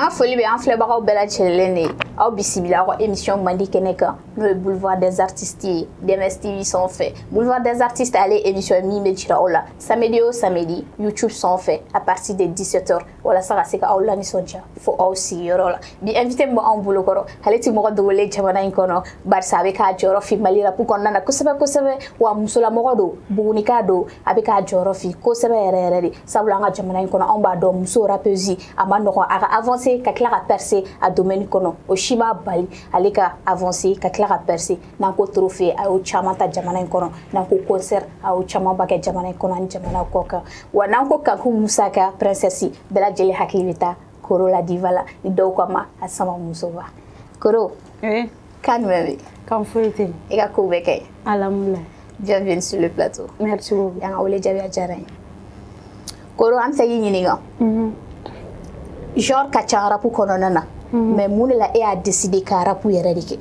An foli be an filɛbagaw bɛɛ lajɛlen de aw bisimila aw ka émission Mandi kɛnɛ kan n'o ye Boulevard des Artistes ye DMS TV sanfɛ. Boulevard des Artistes ale émission min bɛ jira aw la samedi o samedi YouTube sanfɛ à partir de 17h walasa ka se ka aw lanisɔndiya fo aw sigiyɔrɔ la. Bi invité min b'anw bolokɔrɔ ale ti mɔgɔ dogolen jamana in kɔnɔ barisa a bɛ k'a jɔyɔrɔ fi Mali rap kɔnɔna na kosɛbɛ kosɛbɛ wa musolamɔgɔ don bugunika don a bɛ k'a jɔyɔrɔ fi kosɛbɛ yɛrɛ yɛrɛ de sabula an ka jamana in kɔnɔ anw b'a dɔn muso rappeuse a ma nɔgɔn a ka avancer ka tila ka percer a domaine kɔnɔ o si ma bali ale ka avancer ka tila ka percer n'an ko trophée a y'o caman ta jamana in kɔnɔ n'an ko concert a y'o caman ba kɛ jamana in kɔnɔ ani jamana kɔ kan wa n'an ko Kanku Musaka princesse bɛɛ lajɛlen hakili bɛ taa Koro la diva la ni dɔw ko a ma a sama muso ba Koro kan jumɛn bɛ kan foyi tɛ yen i ka kow bɛ kɛ alhamdulilayi bienvenue sur le plateau merci beaucoup y'an ka wele jaabi a diyara n ye Koro an tɛ k'i ɲininka genre ka ca rap kɔnɔna na mais mun de la e y'a décidé ka rap yɛrɛ de kɛ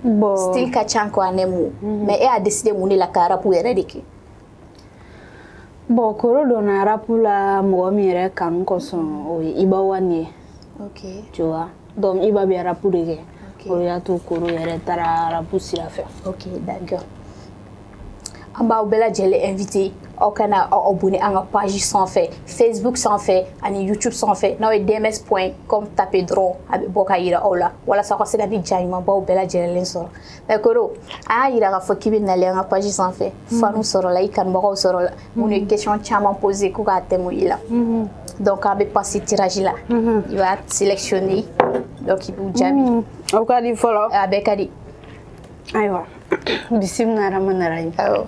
bon style ka ca quoi ne mu mais e y'a décidé mun de la ka rap yɛrɛ de kɛ bon Koro donna rap la mɔgɔ min yɛrɛ kanu kosɔn o ye Iba Wan ye ok tu vois donc Iba bɛ rap de kɛ ok o de y'a to Koro yɛrɛ taara rap sira fɛ ok d'accord an b'aw bɛɛ lajɛlen invité aw kana aw abonné an ka page sanfɛ Facebook sanfɛ ani YouTube sanfɛ n'aw ye dms.com tapé dɔrɔn a bɛ bɔ ka yira aw la walasa aw ka se ka ni ja ɲumanbaw bɛɛ lajɛlen sɔrɔ mais Koro an y'a yira k'a fɔ k'i bɛ nalen an ka page sanfɛ fanu sɔrɔla i kanubagaw sɔrɔla minnu ye question caman posé ko k'a tɛmɛ i la donc an bɛ passer tirage la i b'a sélectionner donc i b'u jaabi o ka di fɔlɔ a bɛɛ ka di ayiwa bisimila rahmani rahim awɔ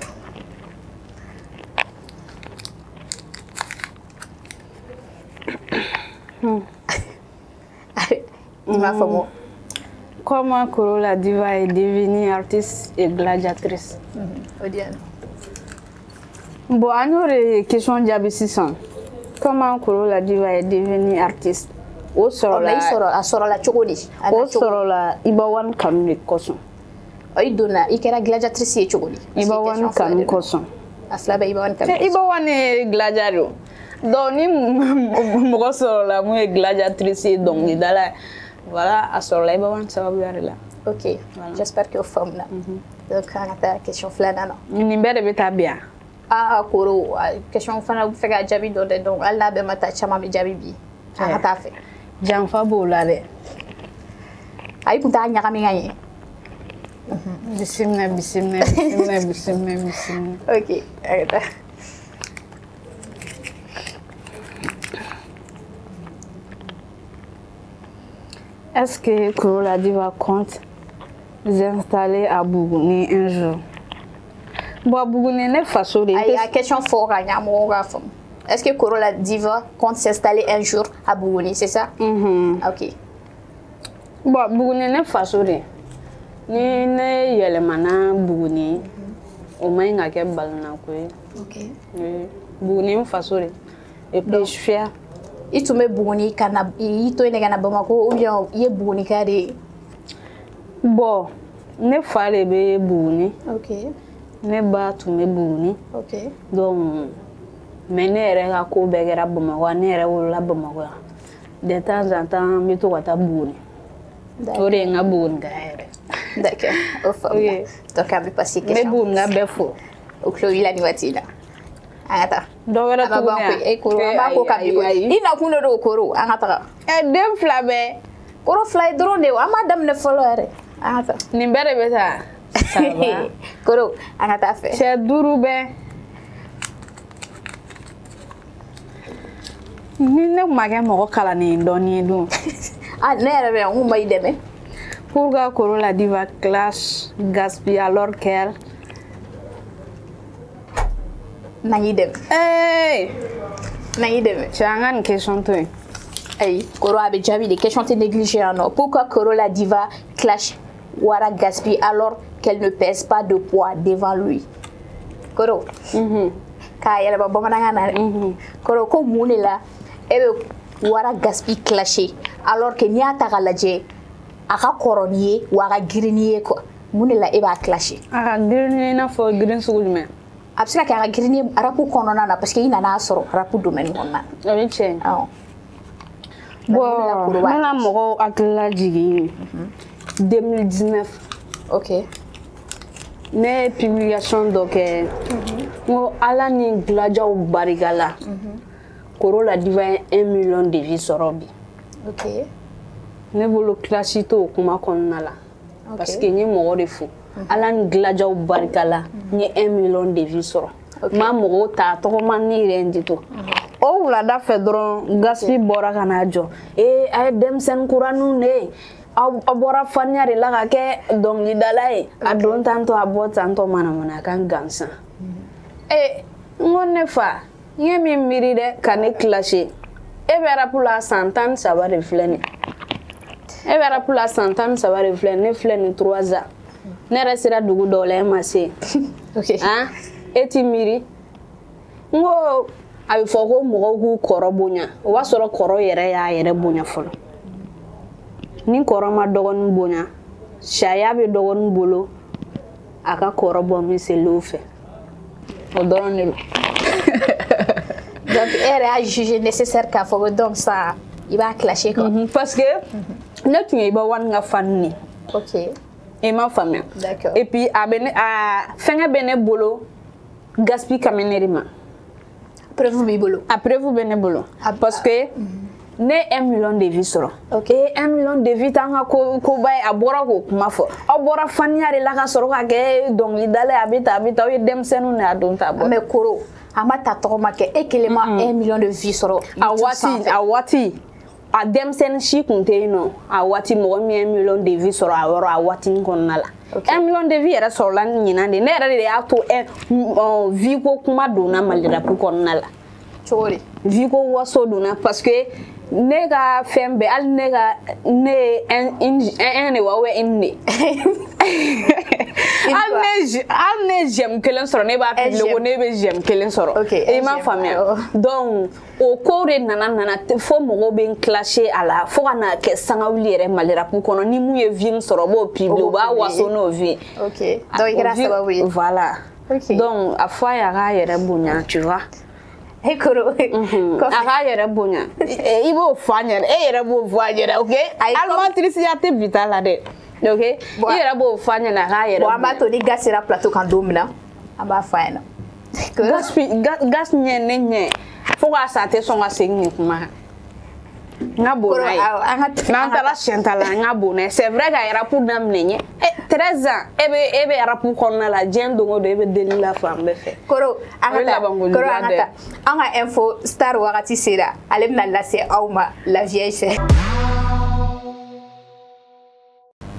Comment Koro la diva est devenue artiste et gladiatrice? Bon, on aurait question de sisan. Comment Koro la diva est devenue artiste? O sɔrɔ la cogo di? O sɔrɔ la Iba Wan kanu de kosɔn. I donna i kɛra gladiatrice ye cogo di? Iba Wan kanu kosɔn. A fila bɛɛ Iba Wan kanu. Iba Wan ye gladiateur. Donc ni mɔgɔ sɔrɔ la mun ye gladiatrice ye dɔnkilidala voilà a sɔrɔ la Iba Wan sababuya de la. Ok, j'espère que o faamuna. Donc an ka taa question filanan na. Nin bɛɛ de bɛ taa bi yan. Koro question fana bɛ fɛ ka jaabi dɔ dɛ donc hali n'a bɛɛ ma taa caman bɛ jaabi bi. An ka taa fɛ. Janfa b'o la dɛ. Ayi kun t'a ɲagami ka ɲɛ. Bisimila. Ok, an ka taa. Est-ce que Koro la diva compte s'installer à Bougouni un jour? Bon, Bougouni n'est pas façon de... Il y a question forte à Niamou. Est-ce que Koro la diva compte s'installer un jour à Bougouni, c'est ça? Ok. Bon, Bougouni n'est pas façon de... Ni ne yelemana Bougouni, au moins il y a quelques balles. Ok. Bougouni est façon de... Et puis je suis fière. I tun bɛ Buguni ka na i to yen ka na Bamako ou bien i ye Bugunika de ye? Bon, ne fa de bɛ Buguni. Ok. Ne ba tun bɛ Buguni. Ok. Donc, mais ne yɛrɛ ka ko bɛɛ kɛra Bamakɔ, ne yɛrɛ wolola Bamakɔ yan. De temps en temps n bɛ to ka taa Buguni. O de ye n ka Bugunika yɛrɛ. D'accord, o faamuna. Donc an bɛ passer question. N bɛ Bugunika bɛɛ fo. O tulo b'i la nin waati in na. An ka taa. Dɔ wɛrɛ tuguni yan. Koro an b'a ko ka bi koyi. I nakun de don Koro an ka taga. Den fila bɛɛ. Koro fila ye dɔrɔn de ye an m'a daminɛ fɔlɔ yɛrɛ. An ka taa. Nin bɛɛ de bɛ taa. Ça va. Koro an ka taa fɛ. Cɛ 5 bɛɛ. Ni ne tun ma kɛ mɔgɔ kalannen dɔɔnin ye dun. Ne yɛrɛ bɛ yan n kun ma i dɛmɛ. Pourquoi Koro la diva clash gaspille alors qu'elle... Nangi dɛmɛ. Nangi dɛmɛ. Cɛ an ka nin question to yen. Ayi, Koro a bɛ jaabi de question tɛ négligé yan nɔ. Pourquoi Koro la diva clash wara gaspille alors qu'elle ne pèse pas de poids devant lui? Koro. K'a yɛlɛma bamanankan na dɛ. Koro ko mun de la e bɛ wara gaspille clasher alors que n'i y'a ta k'a lajɛ a ka kɔrɔ ni ye wa a ka girin ni ye quoi. Mun de la e b'a clasher? A ka girin i n'a fɔ girin sugu jumɛn? A bɛ se ka kɛ a ka girin ni rap kɔnɔna na parce que i nana a sɔrɔ rap domaine kɔnɔna na. O ye tiɲɛ ye. Bon, maintenant mɔgɔw hakilila jigin 2019. Ok. Ne publication dɔ kɛ ngo ala ni glajaw barika la koro la diva 1 million de vues sɔrɔ bi. Ok. Ne bolo classe to kuma kɔnɔna la parce que ni mɔgɔ de fo ala ni glajaw barika la ni 1 million de vues sɔrɔ ma mɔgɔ ta tɔgɔma ni yɛrɛ to o wulada fɛ dɔrɔn gaspi bɔra ka na jɔ a ye denmisɛnnin kuraniw ne a bɔra faniya de la ka kɛ dɔnkilidala ye a don tantɔ a bɔ tantɔ manamana a kan gansan n ko ne fa n ye min miiri dɛ ka ne classe e bɛ rap la san 13 de filɛ nin e bɛ rap la san 13 de filɛ ne filɛ nin 3 ans ne yɛrɛ sera dugu dɔw la e ma se e ti miiri n ko a bɛ fɔ ko mɔgɔw k'u kɔrɔ bonya o b'a sɔrɔ kɔrɔ yɛrɛ y'a yɛrɛ bonya fɔlɔ ni kɔrɔ ma dɔgɔnin bonya sariya bɛ dɔgɔnin bolo a ka kɔrɔ bɔ miseliw fɛ o dɔrɔn de don. Donc e yɛrɛ y'a jugé nécessaire k'a fɔ ko donc ça i b'a clasher quoi. Parce que ne tun ye i bɛ wani ka fani ne. Ok. I m'a faamuya. D'accord. Et puis a fɛngɛ bɛ ne bolo gaspi kami ne de ma. Preuve b'i bolo. A preuve bɛ ne bolo. Parce que ne 1 million de vues sɔrɔ. Ok. 1 million de vues t'an ka koba ye a bɔra k'o kuma fɔ. Aw bɔra faniya de la ka sɔrɔ ka kɛ dɔnkilidala ye a bɛ tan aw ye denmisɛnninw de a don ta bɔ. Mais Koro a ma ta tɔgɔ ma kɛ e kelen ma 1 million de vues sɔrɔ. A waati a denmisɛnnin si kun tɛ yen nɔ a waati mɔgɔ min 1 million de vues sɔrɔ a yɔrɔ a waati kɔnɔna la. 1 million de vues yɛrɛ sɔrɔla ni ɲinan de ne yɛrɛ de y'a to vie ko kuma donna Mali rap kɔnɔna la. Cogo di? Vie ko waso donna parce que ne ka fɛn bɛɛ hali ne un de wa ou une ne. Hali ne j'aime kelen sɔrɔ ne b'a publier ko ne bɛ j'aime kelen sɔrɔ. I m'a faamuya. Donc o ko de nana fo mɔgɔw bɛ n clasher a la fo ka na kɛ sangawuli yɛrɛ Mali rap kɔnɔ ni mun ye vie sɔrɔ b'o publier u b'a waso n'o vie. Ok. Donc i kɛra sababu ye. Voilà. Donc a fɔ a ye a k'a yɛrɛ bonya tu vois. Hey Koro. A k'a yɛrɛ bonya. I b'o fɔ a ɲɛna e yɛrɛ b'o fɔ a ɲɛna ok. Alimentirisiya tɛ bi ta la dɛ. Ok. I yɛrɛ b'o fɔ a ɲɛna a k'a yɛrɛ bonya. Bon an b'a to ni gas sera plateau kan don min na an b'a fɔ a ɲɛna. Gas ɲɛ ne ɲɛ fo k'a sa a tɛ sɔn ka segin nin kuma kan. N ka bon n'a ye n'an taara siyɛn ta la n ka bon n'a ye c'est vrai ka rap daminɛ n ye 13 ans e bɛ rap kɔnɔna la diɲɛ don o don e bɛ deli la fan bɛɛ fɛ. Koro an ka taa an ka info star wagati sera ale bɛna lase aw ma la vieille fɛ.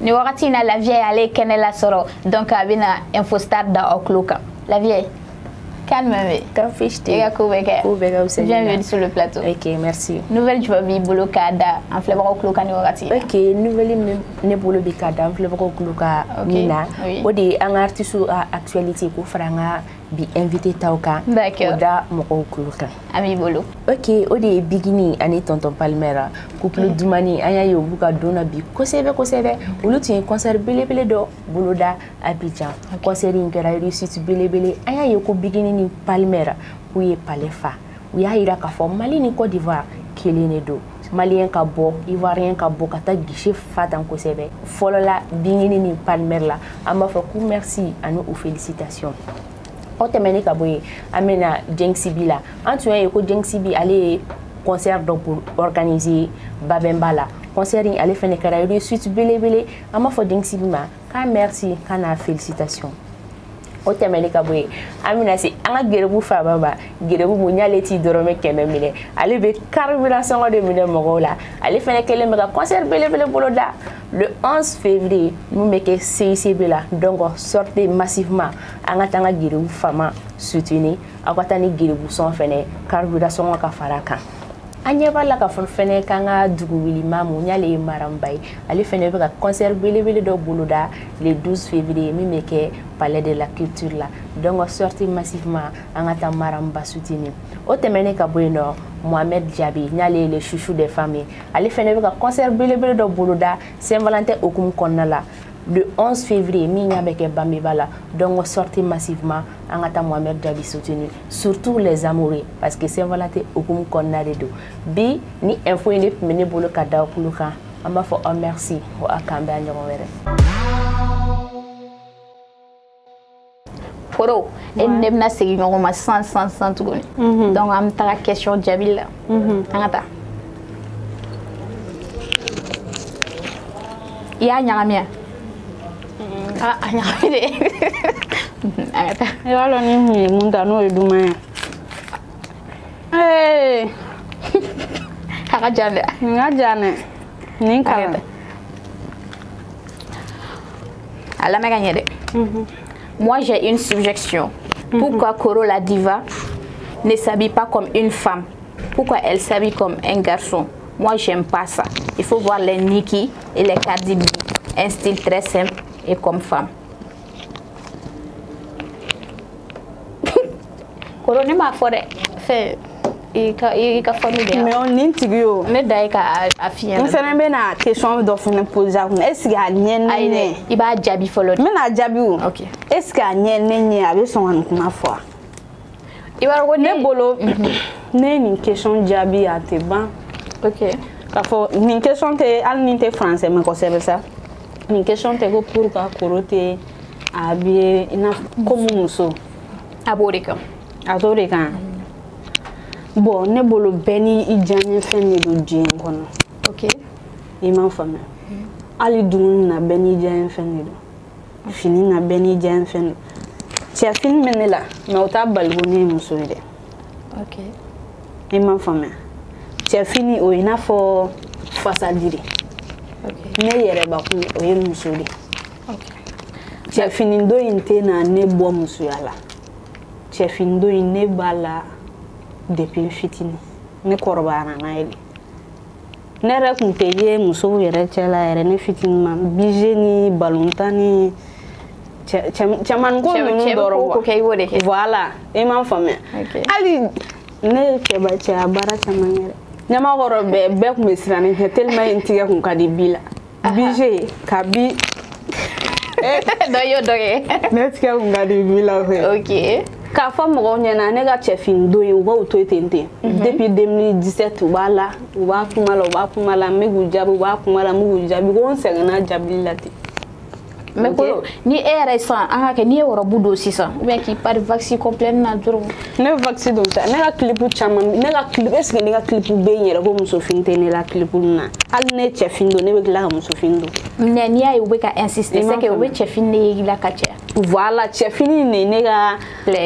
Ni wagati in na la vieille ale kɛnɛ lasɔrɔ donc a bɛna info star da aw tulo kan la vieille. Calme-toi. Bienvenue sur le plateau. Ok, merci. Nouvelle du babi bolo kada en flèvre cloka ni wagati. Ok, nouvelle ne bolo bi kada en flèvre cloka mina. O de an artiste actualité ko franga bi invité tawka. D'accord. Oda moko cloka. Ami bolo. Ok, o de bigini ani tonton Palmera couple Dumani anya yo buka dona bi kosebe olu tin concert belebele do boloda Abidjan. Concert in kera réussite belebele anya yo ko bigini ni Palmera où ye Palefa où ya ira ka fɔ Mali ni Côte d'Ivoire kelen do malien ka bɔ ivoirien ka bɔ ka taa guichet fatan kosɛbɛ fɔlɔ la bingini ni Palmera la an b'a fɔ ku merci ani u félicitations o tɛmɛnen ka bɔ yen an bɛna Jengsibi la an tun y'a ye ko Jengsibi ale ye concert dɔ organiser Babemba la concert in ale fɛnɛ kɛra réussite belebele an b'a fɔ Jengsibi ma k'a merci k'a n'a félicitations o tɛmɛnen ka bɔ yen an bɛna se an ka Gerebu faaba ma Gerebu mun y'ale ti dɔrɔmɛ 100 minɛ ale bɛ carburant sɔngɔ de minɛ mɔgɔw la ale fɛnɛ kɛlen bɛ ka concert belebele bolo da le 11 février mun bɛ kɛ CICB la donc sortez massivement an ka taa an ka Gerebu faama soutenir aw ka taa ni Gerebu sɔn fɛnɛ carburant sɔngɔ ka fara kan an ɲɛ b'a la ka fɔ fɛnɛ k'an ka dugu wulima mun y'ale ye Maramba ye ale fɛnɛ bɛ ka concert belebele dɔ boloda le 12 février min bɛ kɛ palais de la culture la donc sortez massivement an ka taa Maramba soutenir o tɛmɛnen ka bɔ yen nɔ Mohamed Diaby n'ale ye le chouchou des femmes ye ale fɛnɛ bɛ ka concert belebele dɔ boloda Saint-Valentin hukumu kɔnɔna la le 11 février min ɲa bɛ kɛ Bameba la donc sortez massivement angata Mohamed Jabi soutenu surtout les amoureux parce que c'est voilà te okum konna de do bi ni info ni mene bolo kada kuluka amba fo oh merci o akambe anyo were Koro et nebna segi ñogo ma 100 tugoni donc am ta question Jabil la angata ya ñamia ñami de angata wala ni munda no eduma haka jande ngajane ni kala ala me gagné de moi j'ai une suggestion pourquoi Koro la diva ne s'habille pas comme une femme pourquoi elle s'habille comme un garçon moi j'aime pas ça il faut voir les Nicki et les Cardi B un style très simple et comme femme Koro ne m'a fait il ka famille de mais on n'intigio ne dai ka afia on s'en be na question do fune poser est-ce que nyen ne il ba jabi follow me na jabi o OK est-ce que nyen ne abi son an kuma fo il va ne bolo ne ni question jabi a te ban OK ka fo ni question te al ni te français me ko c'est ça ni question te go pour ka korote abi ina comme muso aborika azorika bon ne bolo beni ijanye fenni do dien kono OK imam fama ali dun na beni ijanye fenni do fini na beni ijanye fenni ti afin menela na ota balgoni muso ide OK imam fama ti afini o ina fo fasadiri OK ne yere ba ku o ye muso ide OK ti afini do inte na ne bo muso yala ti afini do ne bala depuis fitini ne korbana na ele ne ra kun teye muso yere chela yere ne fitini ma bijeni balontani chaman ko no doro ko kay wode voilà e man fame ali ne ke ba cha bara chaman yere nyama goro be ku mesirani tellement intiga kun kadi bila bije kabi do yo doge ne tiga kun kadi bila OK ka fa mo nyana ne ga chefin do yi wo to tente depuis 2017 wala wa kumala megu jabu wa kumala mugu jabi ko on sengana jabi lati mais ko ni era sa anga ke ni woro budo sisa ou bien qui par vaccin complet na duro ne vaccin do ta ne ga clipu chama ne ga clip est-ce que ne ga clipu be nyere ko muso finte ne la clipu na al ne chefin do ne be la muso findo ne ni ay we ka insister c'est que we chefin ne la kache voilà chefin ne ga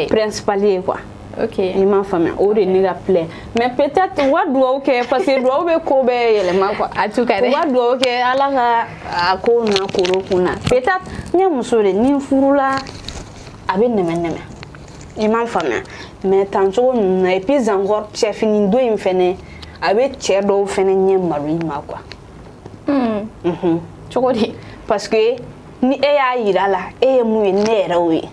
principal quoi OK imam femme o de ne ga play mais peut-être wa do OK parce que do be ko be yele ma quoi en tout cas wa do OK ala ga ko na koro kuna peut-être nya muso de ni furula abe neme imam femme mais tanto na et puis encore chef ni do im fene abe che do fene nya maru ma quoi chokodi parce que ni e ya yirala e mu ne rawi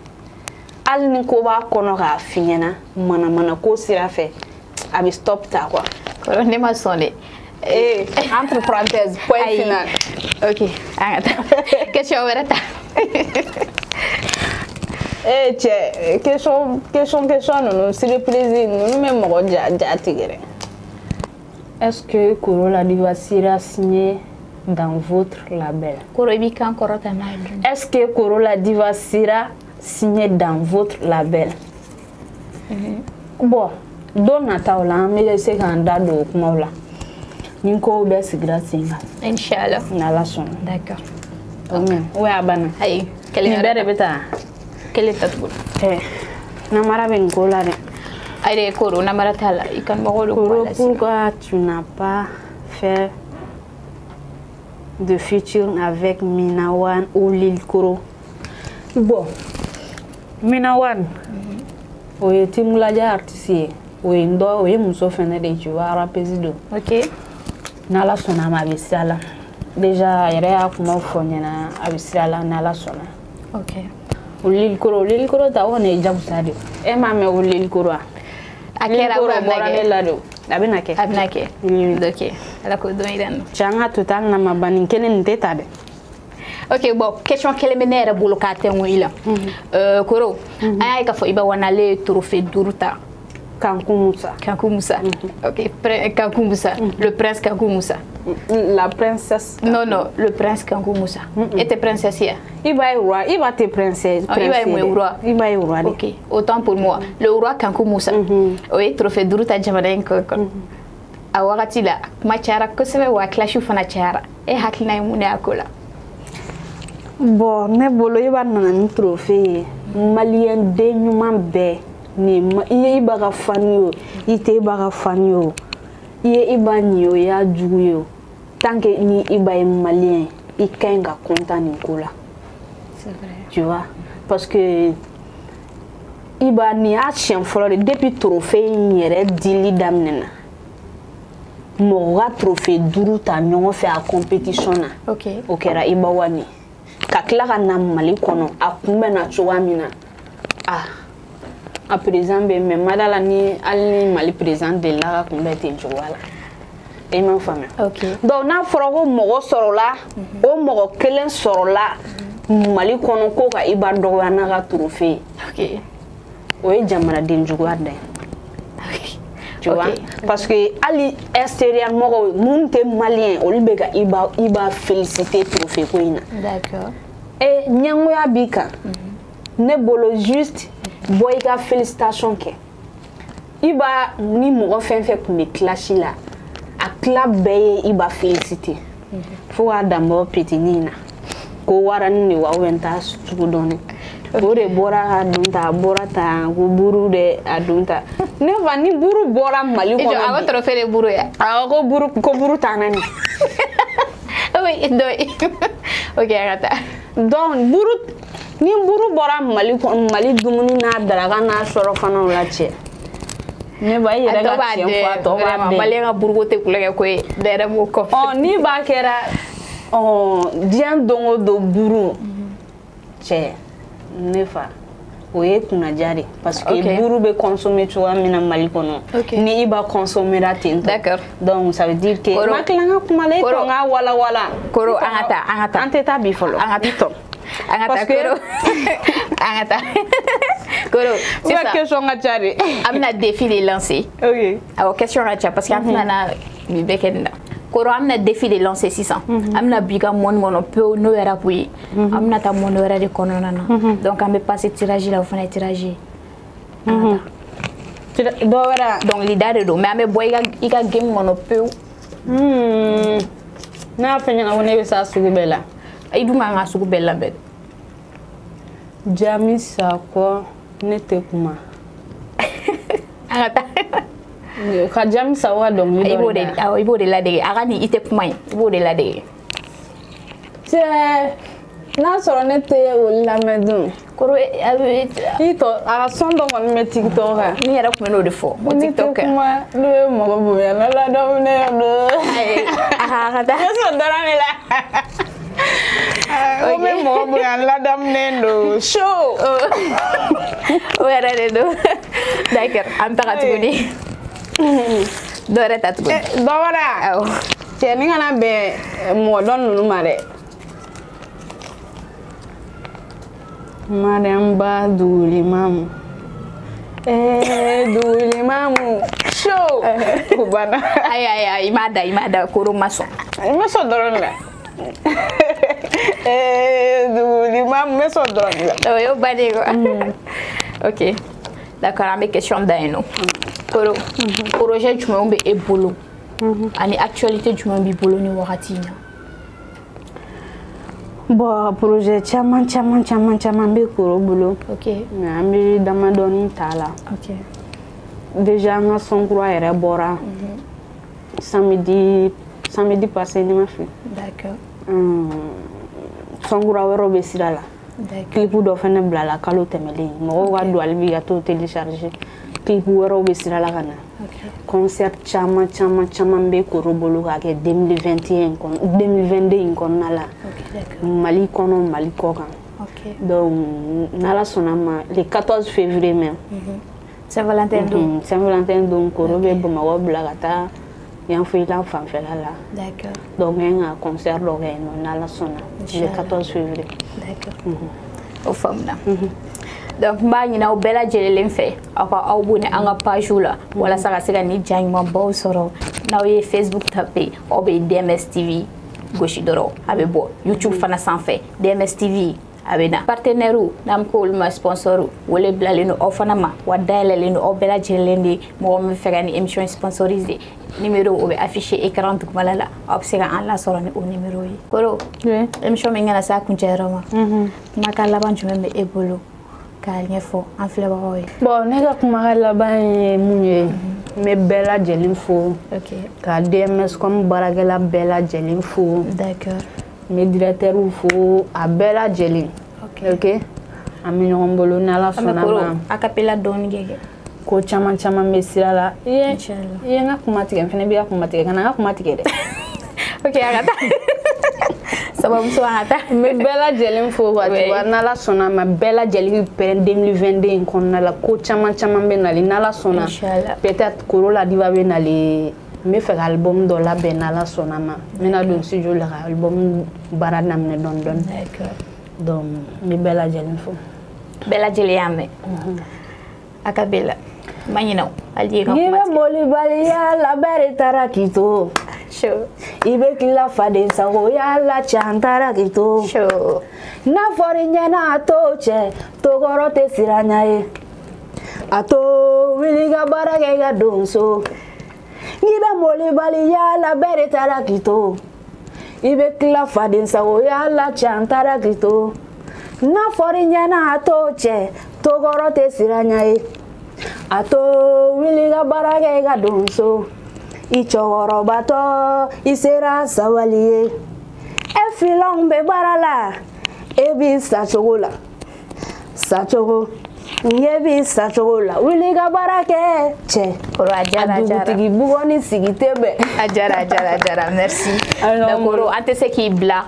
al ni ko ba kono ga finyana mana ko sira fe abi stop ta quoi ko ne ma sonné entre parenthèses point final OK arrête question verata question non c'est le plaisir nous même mo ja tigere est-ce que Koro la diva sera signé dans votre label est-ce que Koro la diva sera signé dans votre label bon donna taula mais c'est quand dado kuma la ninko be sigra singa inchallah na la son d'accord ouais abana ay quelle est beta quelle est ta tour na maraben ko la de ay Koro na maratala ikan mo ko pourquoi tu n'as pas fait de feature avec Minawan ou Lil Koro bon Minawan oye timulaja artiste oye ndo oye muso fene de juwa rapesido OK na la sona ma bisala déjà yere ya kuma fonyana abisala na la sona OK Lil Koro ta wona jabu sadi e ma me Lil Koro akera bora la do abinake OK ala ko do idan changa total na mabani kelen teta de Ok, bon, question kelen bɛ ne yɛrɛ bolo k'a tɛngu i la. Koro, an y'a ye k'a fɔ i bɛ wanale trophée 5 ta. Kankou Moussa. Kankou Moussa. Ok, Kankou Moussa. Le prince Kankou Moussa. La princesse. Non, non, le prince Kankou Moussa. Et tes princesses hier? Il va être roi, il va être princesse. Il va être roi. Il va être roi. Ok, autant pour moi. Le roi Kankou Moussa. Oui, trophée 5 ta jamana in kɔnɔ. A wagati la, kuma cayara kosɛbɛ wa clash fana cayara. E hakilina ye mun ye a ko la? Bon, ne bolo i b'a nana ni trophée ye. Malien den ɲuman bɛɛ. Ni i ye i ba ka fani o i tɛ i ba ka fani o i ye i ba ɲi o i y'a jugu ye o tant que ni i ba ye malien i ka ɲi ka content nin ko la. C'est vrai. Tu vois parce que i ba nin y'a siɲɛ fɔlɔ de depuis trophée in yɛrɛ dili daminɛna mɔgɔ ka trophée 5 ta ɲɔgɔn fɛ a compétition na. Ok. O kɛra i ba wani ka tila ka na Mali kɔnɔ a kunbɛnna cogoya min na a président bɛ mais madala ni ali Mali président de la ka kunbɛ ten cogoya la i m'a faamuya. Ok. Donc n'a fɔra ko mɔgɔ sɔrɔla o mɔgɔ kelen sɔrɔla Mali kɔnɔ ko ka i ba dɔgɔya n'a ka trophée. Ok. O ye jamanaden juguya da ye. Tu vois parce que ali extérieur mɔgɔw mun tɛ malien olu bɛ ka i ba féliciter trophée ko in na. D'accord. Et ɲɛngoya b'i kan ne bolo juste bɔ i ka félicitation kɛ i ba ni mɔgɔ fɛn fɛn kun bɛ classe la a tila bɛɛ ye i ba féliciter fo k'a dan bɔ petinin na ko waranin de wa ou bien t'a sugu dɔɔnin o de bɔra a don ta a bɔra tan ko buru de a don ta ne fa ni buru bɔra Mali kɔnɔ a bɛ trophée de buru ya. awɔ ko buru t'an ni. Oui, donc ok a ka taa. Donc ni buru bɔra Mali dumuni n'a daraka n'a sɔrɔ fana la cɛ ne ba i yɛrɛ ka tiɲɛ fɔ a tɔ b'a den malien ka buruko tɛ kulonkɛ ko ye ne yɛrɛ b'o kɔfɛ. ni b'a kɛra diɲɛ don o don buru cɛ ne fa o ye kunnaja de parce que buru bɛ consommer cogoya min na Mali kɔnɔ ni i ba consommera ten tɔ. D'accord. Donc ça veut dire que ma tila n ka kuma la e tɔ n ka walawala. Koro an ka taa an tɛ taa bi fɔlɔ. An ka taa. An ka taa Koro. An ka taa. Koro sisan question ka ca de. An bɛna défi de lancer. Ok. Awɔ question ka ca parce que an tɛna na nin bɛɛ kɛ nin na. Koro an bɛna défi de lancer sisan. An bɛna bi ka monde kɔnɔ pewu n'o ye rap ye. An bɛna taa monde wɛrɛ de kɔnɔna na. Donc an bɛ passer tirage la o fana ye tirage ye. An ka taa. Dɔ wɛrɛ dɔnkilida de don mais an bɛ bɔ i ka game kɔnɔ pewu. Ne y'a fɛ ɲɛna ko ne bɛ s'a sugu bɛɛ la. I dun man ka sugu bɛɛ labɛn. Jami Sakɔ ne tɛ kuma. An ka taa. Ka Jami Sakɔ ka dɔnkili dɔ da. I b'o de ladege a ka nin i tɛ kuma ye i b'o de ladege. Cɛ n'a sɔrɔ ne tɛ olu lamɛn dun. Koro i tɔ a ka sɔn dɔ kɔni bɛ TikTok kan. Ni yɛrɛ tun bɛ n'o de fɔ o TikTok kan. Ne tɛ kuma n'o ye mɔgɔ bonya la ladamunen don. A ka taa. Ne sɔn dɔrɔn de la. O bɛ mɔgɔ bonya ladamunen don show. O yɛrɛ de don. D'accord an bɛ taga tuguni. Dɔ wɛrɛ ta tuguni. Dɔ wɛrɛ. Awɔ. Cɛ ni kana bɛn mɔgɔ dɔ ninnu ma dɛ. Mariam Ba Dugulimamu. Dugulimamu. Show. O banna. Ayi i m'a da Koro ma sɔn. I ma sɔn dɔrɔn la. Dugulimamu ne sɔn dɔrɔn la. O y'o bannen quoi. Ok. D'accord an bɛ question da yen nɔ. Koro projet jumɛnw bɛ e bolo ani actualité jumɛn b'i bolo ni wagati in na. Bon projet caman bɛ Koro bolo. Ok. Mais an bɛ damadɔni t'a la. Ok. Déjà an ka son kura yɛrɛ bɔra. Samedi passé ne ma fili. D'accord. Son kura wɛrɛw bɛ sira la. D'accord. Clip dɔ fana bilala kalo tɛmɛlen mɔgɔw ka don ale bi ka t'o télécharger. Clip wɛrɛw bɛ sira la ka na. Concert caman bɛ Koro bolo ka kɛ 2022 in kɔnɔna la. Mali kɔnɔ Mali kɔ kan. Donc n'Ala sɔnna ma le 14 février même. Saint-Valentin don. Saint-Valentin don Koro bɛ Bamakɔ bila ka taa yan fo ila fanfɛla la. D'accord. Donc n ka concert dɔ kɛ yen nɔ n'Ala sɔnna le 14 février. D'accord. O faamuna. Donc n b'a ɲini aw bɛɛ lajɛlen fɛ aw ka aw abonné an ka page la walasa ka se ka ni ja ɲumanbaw sɔrɔ. N'aw ye Facebook tapé aw bɛ DMS TV gosi dɔrɔn a bɛ bɔ YouTube fana sanfɛ DMS TV a bɛ na partenaire n'an ko olu ma sponsor wele bilalen don aw fana ma wa dayɛlɛlen don aw bɛɛ lajɛlen de mɔgɔ min bɛ fɛ ka ni émission sponsoriser numéro o bɛ affiché écran dugumala la aw bɛ se ka an lasɔrɔ ni o numéro ye. Koro émission min kana se a kuncɛyɔrɔ ma kumakan laban jumɛn bɛ e bolo k'a ɲɛfɔ an filɛbagaw ye. Bon ne ka kumakan laban ye mun ye n bɛ bɛɛ lajɛlen fo ka DMS comme baarakɛla bɛɛ lajɛlen fo. D'accord. n bɛ directeur fo a bɛɛ lajɛlen. Ok an bɛ ɲɔgɔn bolo n'Ala sɔnna ma. A capella dɔɔni kɛ. Ko caman caman bɛ sira la. I ye n ka kuma tigɛ n fana b'i ka kuma tigɛ kana n ka kuma tigɛ dɛ. Ok a ka taa. Sababuso an ka taa. N bɛ bɛɛ lajɛlen fo waati wa n'Ala sɔnna ma bɛɛ lajɛlen pɛrɛn 2022 in kɔnɔna la ko caman caman bɛ nali n'Ala sɔnna peut-être Koro la diva bɛ nali n bɛ fɛ ka album dɔ labɛn n'Ala sɔnna ma n bɛna don studio la ka album baara daminɛ dɔɔni dɔɔni. Donc n bɛ bɛɛ lajɛlen fo. Bɛɛ lajɛlen y'a mɛn. A ka bɛɛ la ma ɲinɛ o hali ye ka kuma tigɛ. N'i bɛ molibaliya la bɛɛ de taara k'i to. I bɛ tila faden sagoya la can taara k'i to. N'a fɔra i ɲɛna a t'o cɛ tokɔrɔ tɛ siranya ye. A to wuli ka baara kɛ i ka don so. N'i bɛ molibaliya la bɛɛ de taara k'i to. I bɛ tila faden sagoya la can taara k'i to. N'a fɔra i ɲɛna a t'o cɛ tokɔrɔ tɛ siranya ye. A to wuli ka baara kɛ i ka don so. I cɛkɔrɔbatɔ I sera sabali ye. E filanw bɛ baara la e b'i sacogo la. Sacogo ɲɛ b'i sacogo la wuli ka baara kɛ cɛ. Koro a jara a dugutigi bugɔni sigi tɛ bɛn. A jara merci. Donc Koro an tɛ se k'i bila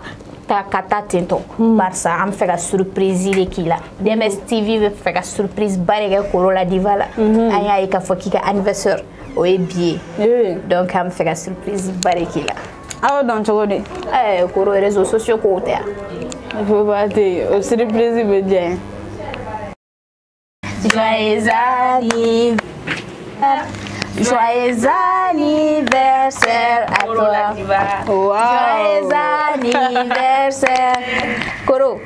ka taa tentɔ barisa an bɛ fɛ ka surprise de k'i la. DMS TV bɛ fɛ ka surprise ba de kɛ Koro la diva la. An y'a ye k'a fɔ k'i ka anniversaire o ye bi ye. Donc an bɛ fɛ ka surprise ba de k'i la. Aw dɔn cogo di? Koro réseaux sociaux kow tɛ yan. Faut pas te o surprise bɛ diya ye. Joyeux anniversaire. Joyeux anniversaire à toi. Wow. Joyeux anniversaire. Koro,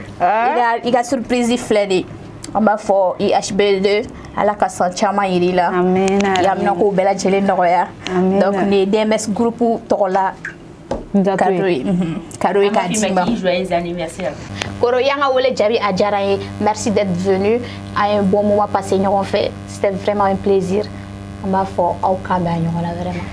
il a surprise filɛ on b'a fɔ IHB2 ala ka san caman yir'i la. Amina. Yamina ko bɛɛ lajɛlen nɔgɔya. Donc ni DMS groupe tɔgɔ la cadeau ye. Cadeau ye k'a d'i ma. Joyeux anniversaire. Koro y'an ka wele jaabi a diyara n ye. Merci d'être venu. An ye bon moment passé ɲɔgɔn fɛ. C'était vraiment un plaisir. On b'a fɔ aw kan bɛn a ɲɔgɔn na vraiment.